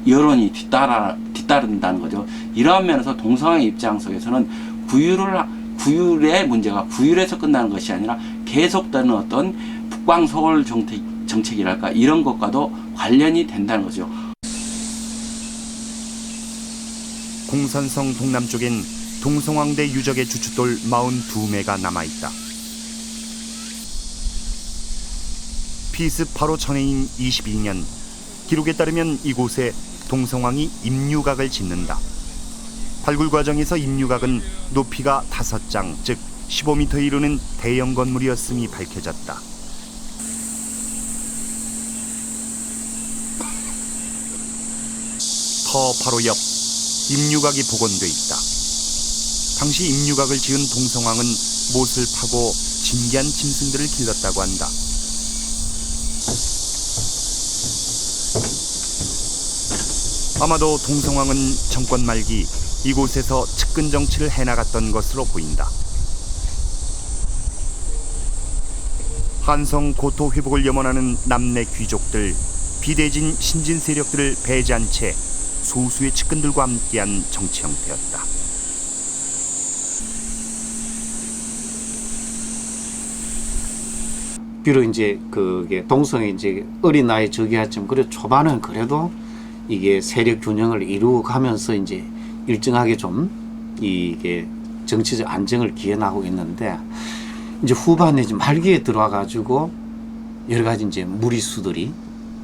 Speaker 5: 여론이 뒤따른다는 거죠. 이러한 면에서 동성왕의 입장 속에서는 구휼의 문제가 구휼에서 끝나는 것이 아니라 계속되는 어떤 북방 소홀 정책이랄까 이런 것과도 관련이 된다는 거죠.
Speaker 1: 공산성 동남쪽엔 동성왕대 유적의 주춧돌 42매가 남아있다. 피습 바로 전해인 22년 기록에 따르면 이곳에 동성왕이 임류각을 짓는다. 발굴 과정에서 임류각은 높이가 5장, 즉 15m에 이르는 대형 건물이었음이 밝혀졌다. 터 바로 옆 임류각이 복원돼 있다. 당시 임류각을 지은 동성왕은 못을 파고 진기한 짐승들을 길렀다고 한다. 아마도 동성왕은 정권 말기 이곳에서 측근 정치를 해나갔던 것으로 보인다. 한성 고토 회복을 염원하는 남내 귀족들, 비대진 신진 세력들을 배제한 채 소수의 측근들과 함께한 정치 형태였다.
Speaker 12: 비록 이제 그게 동성이 이제 어린 나이 저기였지만 그래 초반은 그래도 이게 세력 균형을 이루어가면서 이제 일정하게 좀 이게 정치적 안정을 기해나가고 있는데 이제 후반에 이제 말기에 들어와 가지고 여러 가지 이제 무리수들이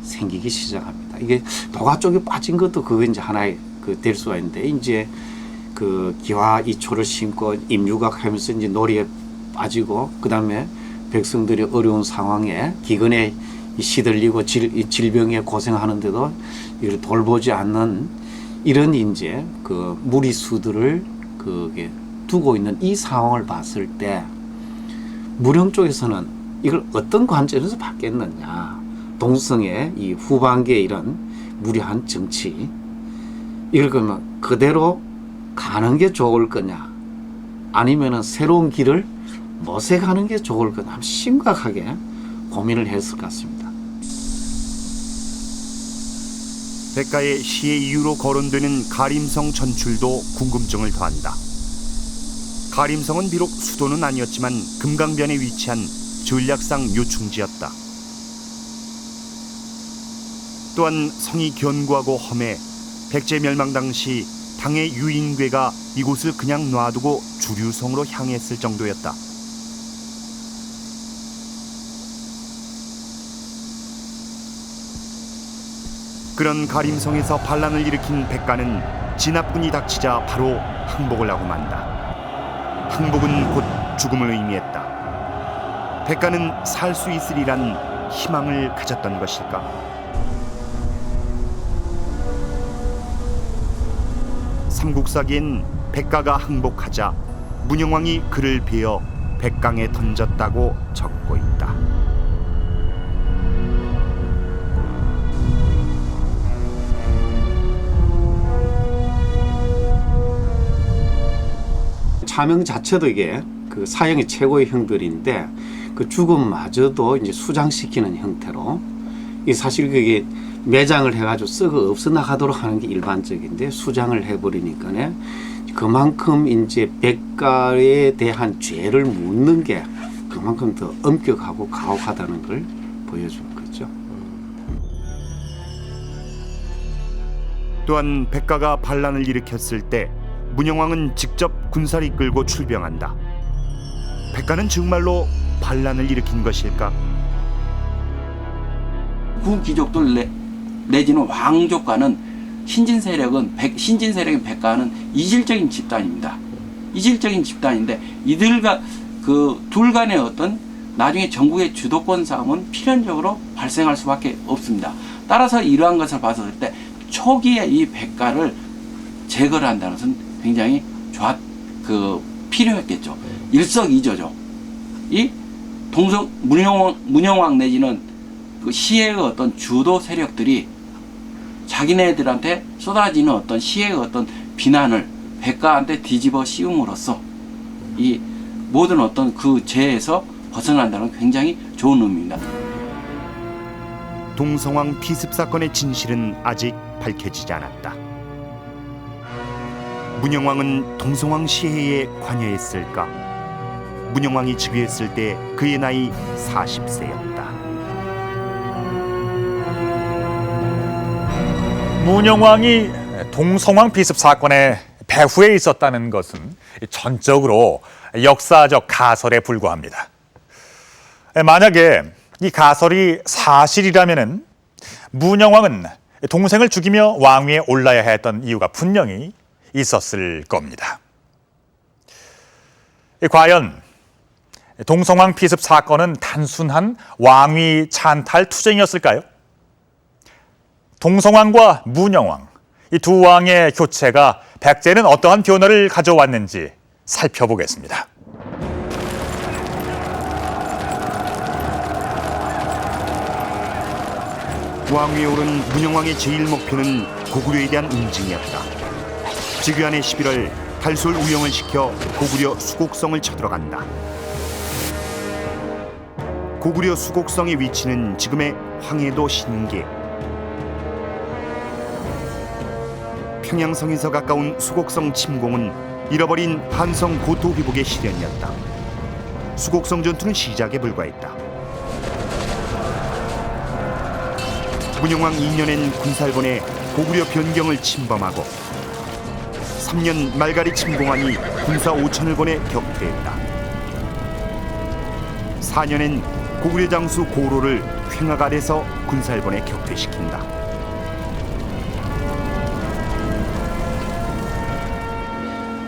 Speaker 12: 생기기 시작합니다. 이게 도가 쪽에 빠진 것도 그거 이제 하나의 그 될 수가 있는데 이제 그 기와 이초를 심고 임유각 하면서 이제 놀이에 빠지고 그 다음에 백성들이 어려운 상황에 기근에 시들리고 질병에 고생하는데도 이를 돌보지 않는 이런 이제 그 무리수들을 그게 두고 있는 이 상황을 봤을 때 무령 쪽에서는 이걸 어떤 관점에서 봤겠느냐. 동성의 이 후반기에 이런 무리한 정치 이걸 그러면 그대로 가는 게 좋을 거냐 아니면은 새로운 길을 모색하는 게 좋을 거냐 심각하게 고민을 했을 것 같습니다.
Speaker 1: 백가의 시의 이유로 거론되는 가림성 전출도 궁금증을 더한다. 가림성은 비록 수도는 아니었지만 금강변에 위치한 전략상 요충지였다. 또한 성이 견고하고 험해 백제 멸망 당시 당의 유인괴가 이곳을 그냥 놔두고 주류성으로 향했을 정도였다. 그런 가림성에서 반란을 일으킨 백가는 진압군이 닥치자 바로 항복을 하고 만다. 항복은 곧 죽음을 의미했다. 백가는 살 수 있으리란 희망을 가졌던 것일까? 삼국사기엔 백가가 항복하자 문영왕이 그를 베어 백강에 던졌다고 적고 있다.
Speaker 12: 차명 자체도 이게 그 사형의 최고의 형들인데 그 죽음마저도 이제 수장시키는 형태로 이 사실 그게 매장을 해가지고 썩어 없어 나가도록 하는 게 일반적인데 수장을 해버리니까 그만큼 이제 백가에 대한 죄를 묻는 게 그만큼 더 엄격하고 가혹하다는 걸 보여주는 거죠.
Speaker 1: 또한 백가가 반란을 일으켰을 때 문영왕은 직접 군사를 이끌고 출병한다. 백가는 정말로 반란을 일으킨 것일까?
Speaker 5: 구귀족들 내지는 왕족과는 신진 세력인 백가는 이질적인 집단입니다. 이질적인 집단인데 이들과 그 둘 간의 어떤 나중에 전국의 주도권 싸움은 필연적으로 발생할 수밖에 없습니다. 따라서 이러한 것을 봤을 때 초기에 이 백가를 제거를 한다는 것은 굉장히 필요했겠죠. 일석이조죠. 이 문영왕 내지는 그 시해의 어떤 주도 세력들이 자기네들한테 쏟아지는 어떤 시해의 어떤 비난을 백가한테 뒤집어 씌움으로써 이 모든 어떤 그 죄에서 벗어난다는 굉장히 좋은 의미입니다.
Speaker 1: 동성왕 피습 사건의 진실은 아직 밝혀지지 않았다. 문영왕은 동성왕 시해에 관여했을까? 문영왕이 즉위했을 때 그의 나이 40세였다.
Speaker 2: 문영왕이 동성왕 비습 사건의 배후에 있었다는 것은 전적으로 역사적 가설에 불과합니다. 만약에 이 가설이 사실이라면 문영왕은 동생을 죽이며 왕위에 올라야 했던 이유가 분명히 있었을 겁니다. 과연 동성왕 피습 사건은 단순한 왕위 찬탈 투쟁이었을까요? 동성왕과 문영왕, 이 두 왕의 교체가 백제는 어떠한 변화를 가져왔는지 살펴보겠습니다.
Speaker 1: 왕위에 오른 문영왕의 제일 목표는 고구려에 대한 응징이었다. 즉위한해 11월 달솔 우영을 시켜 고구려 수곡성을 쳐들어간다. 고구려 수곡성의 위치는 지금의 황해도 신계. 평양성에서 가까운 수곡성 침공은 잃어버린 한성 고토 회복의 실현이었다. 수곡성 전투는 시작에 불과했다. 문영왕 2년엔 군사를 고구려 변경을 침범하고 3년 말갈이 침공하니 군사 5천을 보내 격퇴했다. 4년엔 고구려 장수 고로를 횡악 아래서 군사를 보내 격퇴시킨다.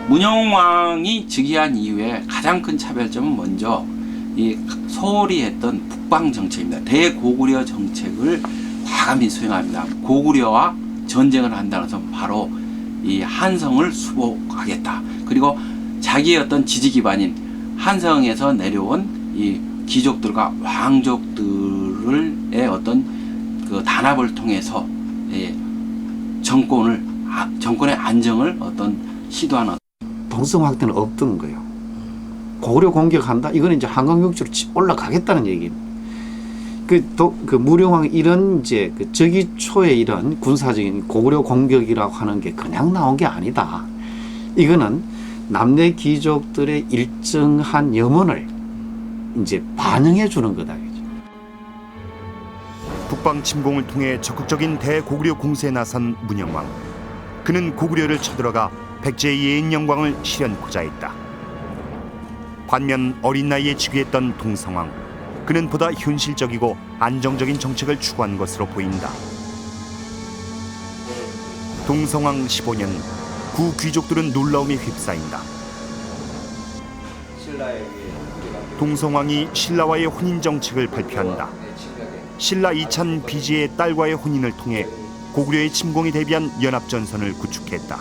Speaker 5: 문영왕이 즉위한 이후에 가장 큰 차별점은 먼저 이 소홀히 했던 북방 정책입니다. 대고구려 정책을 과감히 수행합니다. 고구려와 전쟁을 한다는 것은 바로 이 한성을 수복하겠다. 그리고 자기의 어떤 지지 기반인 한성에서 내려온 이 귀족들과 왕족들의 어떤 그 단합을 통해서 정권의 안정을 어떤 시도하는
Speaker 12: 동성 확대는 없던 거예요. 고구려 공격한다? 이거는 이제 한강역주로 올라가겠다는 얘기예요. 그 무령왕 이런 이제 그 즉위초의 이런 군사적인 고구려 공격이라고 하는 게 그냥 나온 게 아니다. 이거는 남내 귀족들의 일정한 염원을 이제 반영해 주는 거다.
Speaker 1: 북방 침공을 통해 적극적인 대고구려 공세에 나선 문영왕. 그는 고구려를 쳐들어가 백제의 예인 영광을 실현코자 했다. 반면 어린 나이에 즉위했던 동성왕. 그는 보다 현실적이고 안정적인 정책을 추구한 것으로 보인다. 동성왕 15년, 구 귀족들은 놀라움에 휩싸인다. 동성왕이 신라와의 혼인 정책을 발표한다. 신라 이찬 비지의 딸과의 혼인을 통해 고구려의 침공에 대비한 연합전선을 구축했다.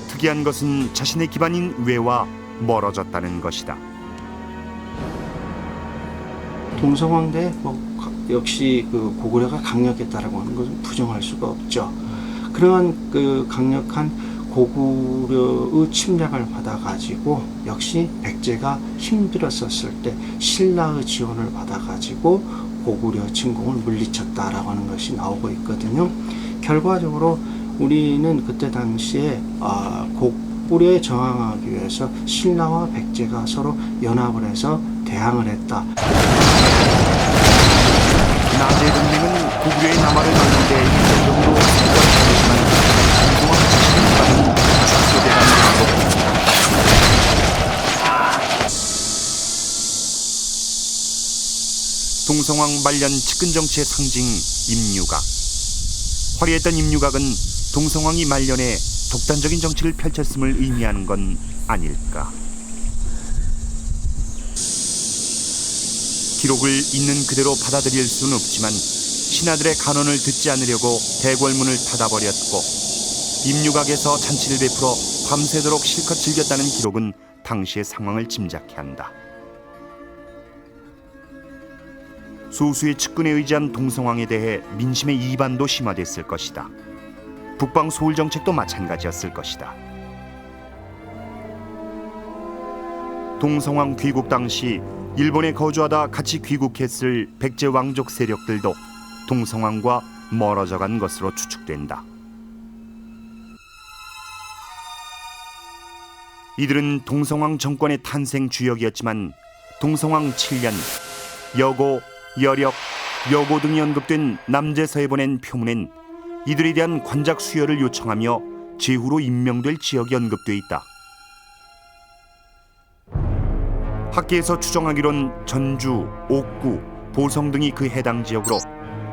Speaker 1: 특이한 것은 자신의 기반인 외와 멀어졌다는 것이다.
Speaker 4: 동성왕대 역시 그 고구려가 강력했다라고 하는 것은 부정할 수가 없죠. 그러한 그 강력한 고구려의 침략을 받아가지고 역시 백제가 힘들었었을 때 신라의 지원을 받아가지고 고구려 침공을 물리쳤다라고 하는 것이 나오고 있거든요. 결과적으로 우리는 그때 당시에 고구려에 저항하기 위해서 신라와 백제가 서로 연합을 해서 대항을 했다.
Speaker 1: 나제 동맹은 고구려의 남하를 막는 데 일정적으로 성과를 거두지만 동성왕 자신의 기반은 축소돼가는 것으로 동성왕 말년 측근 정치의 상징 임유각. 화려했던 임유각은 동성왕이 말년에 독단적인 정치를 펼쳤음을 의미하는 건 아닐까. 기록을 있는 그대로 받아들일 수는 없지만 신하들의 간언을 듣지 않으려고 대궐문을 닫아버렸고 임유각에서 잔치를 베풀어 밤새도록 실컷 즐겼다는 기록은 당시의 상황을 짐작케 한다. 소수의 측근에 의지한 동성왕에 대해 민심의 이반도 심화됐을 것이다. 북방 소울 정책도 마찬가지였을 것이다. 동성왕 귀국 당시 일본에 거주하다 같이 귀국했을 백제 왕족 세력들도 동성왕과 멀어져간 것으로 추측된다. 이들은 동성왕 정권의 탄생 주역이었지만 동성왕 7년 여고, 여력, 여고 등이 언급된 남제서에 보낸 표문엔 이들에 대한 관작 수여를 요청하며 제후로 임명될 지역이 언급돼 있다. 학계에서 추정하기론 전주, 옥구, 보성 등이 그 해당 지역으로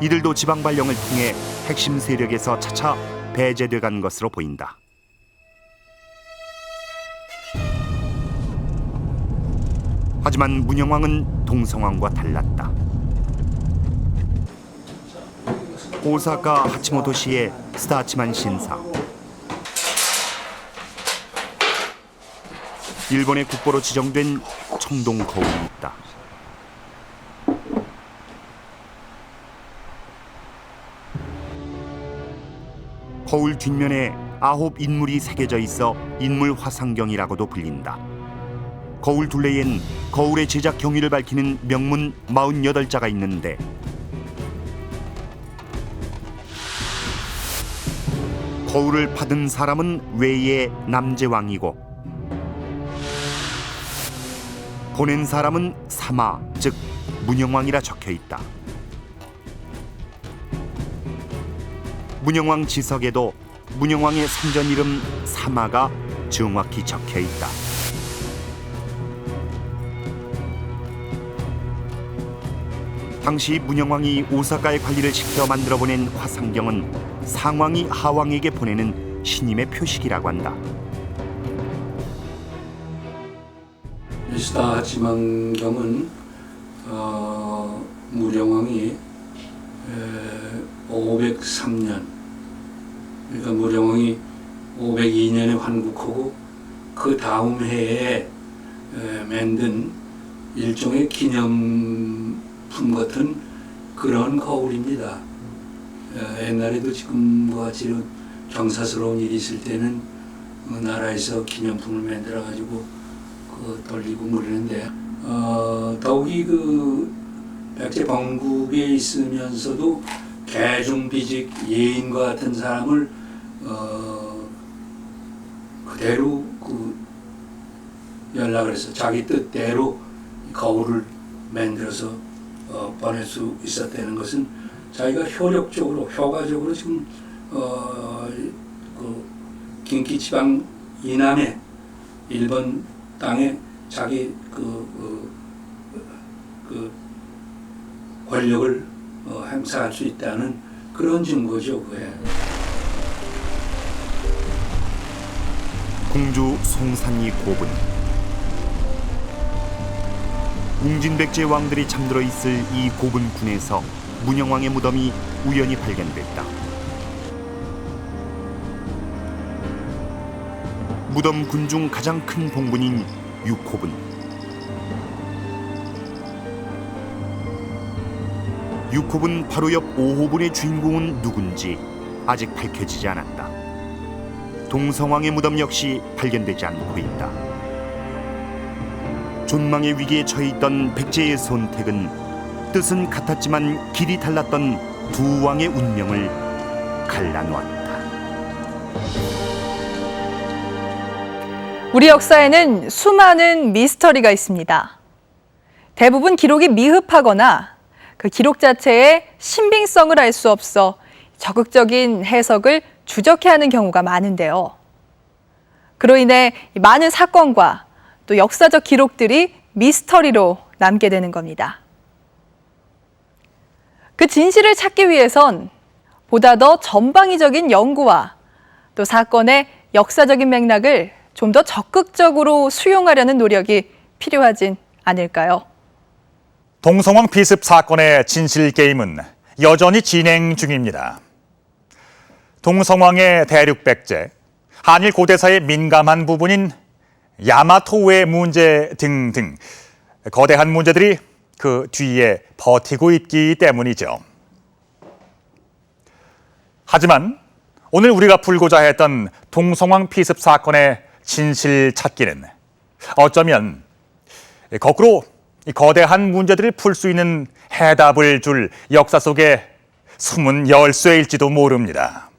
Speaker 1: 이들도 지방 발령을 통해 핵심 세력에서 차차 배제돼 간 것으로 보인다. 하지만 문영왕은 동성왕과 달랐다. 오사카 하치모토시의 스타치만 신사. 일본의 국보로 지정된 청동 거울이 있다. 거울 뒷면에 9 인물이 새겨져 있어 인물 화상경이라고도 불린다. 거울 둘레엔 거울의 제작 경위를 밝히는 명문 48자가 있는데 거울을 받은 사람은 외의 남제왕이고 보낸 사람은 사마, 즉 문영왕이라 적혀있다. 문영왕 지석에도 문영왕의 생전 이름 사마가 정확히 적혀있다. 당시 문영왕이 오사카에 관리를 시켜 만들어 보낸 화상경은 상왕이 하왕에게 보내는 신임의 표식이라고 한다.
Speaker 10: 스타치만경은 무령왕이 503년, 그러니까 무령왕이 502년에 환국하고 그 다음 해에 만든 일종의 기념품 같은 그런 거울입니다. 옛날에도 지금과 같이 경사스러운 일이 있을 때는 나라에서 기념품을 만들어 가지고 돌리고 그러는데 더욱이 그 백제 범국에 있으면서도 계중비직 예인과 같은 사람을 그대로 그 연락을 해서 자기 뜻대로 거울을 만들어서 보낼 수 있었다는 것은 자기가 효과적으로 지금 그 긴기 지방 이남의 일본 땅에 자기 그 권력을 행사할 수 있다는 그런 증거죠, 그게.
Speaker 1: 공주 송산리 고분. 웅진백제 왕들이 잠들어 있을 이 고분군에서 문영왕의 무덤이 우연히 발견됐다. 무덤 군 중 가장 큰 봉분인 6호분. 6호분 바로 옆 5호분의 주인공은 누군지 아직 밝혀지지 않았다. 동성왕의 무덤 역시 발견되지 않고 있다. 존망의 위기에 처해 있던 백제의 선택은 뜻은 같았지만 길이 달랐던 두 왕의 운명을 갈라놓았다.
Speaker 6: 우리 역사에는 수많은 미스터리가 있습니다. 대부분 기록이 미흡하거나 그 기록 자체의 신빙성을 알 수 없어 적극적인 해석을 주저케 하는 경우가 많은데요. 그로 인해 많은 사건과 또 역사적 기록들이 미스터리로 남게 되는 겁니다. 그 진실을 찾기 위해선 보다 더 전방위적인 연구와 또 사건의 역사적인 맥락을 좀 더 적극적으로 수용하려는 노력이 필요하진 않을까요?
Speaker 2: 동성왕 비습 사건의 진실 게임은 여전히 진행 중입니다. 동성왕의 대륙 백제, 한일 고대사의 민감한 부분인 야마토의 문제 등등 거대한 문제들이 그 뒤에 버티고 있기 때문이죠. 하지만 오늘 우리가 풀고자 했던 동성왕 피습 사건의 진실 찾기는 어쩌면 거꾸로 이 거대한 문제들을 풀 수 있는 해답을 줄 역사 속의 숨은 열쇠일지도 모릅니다.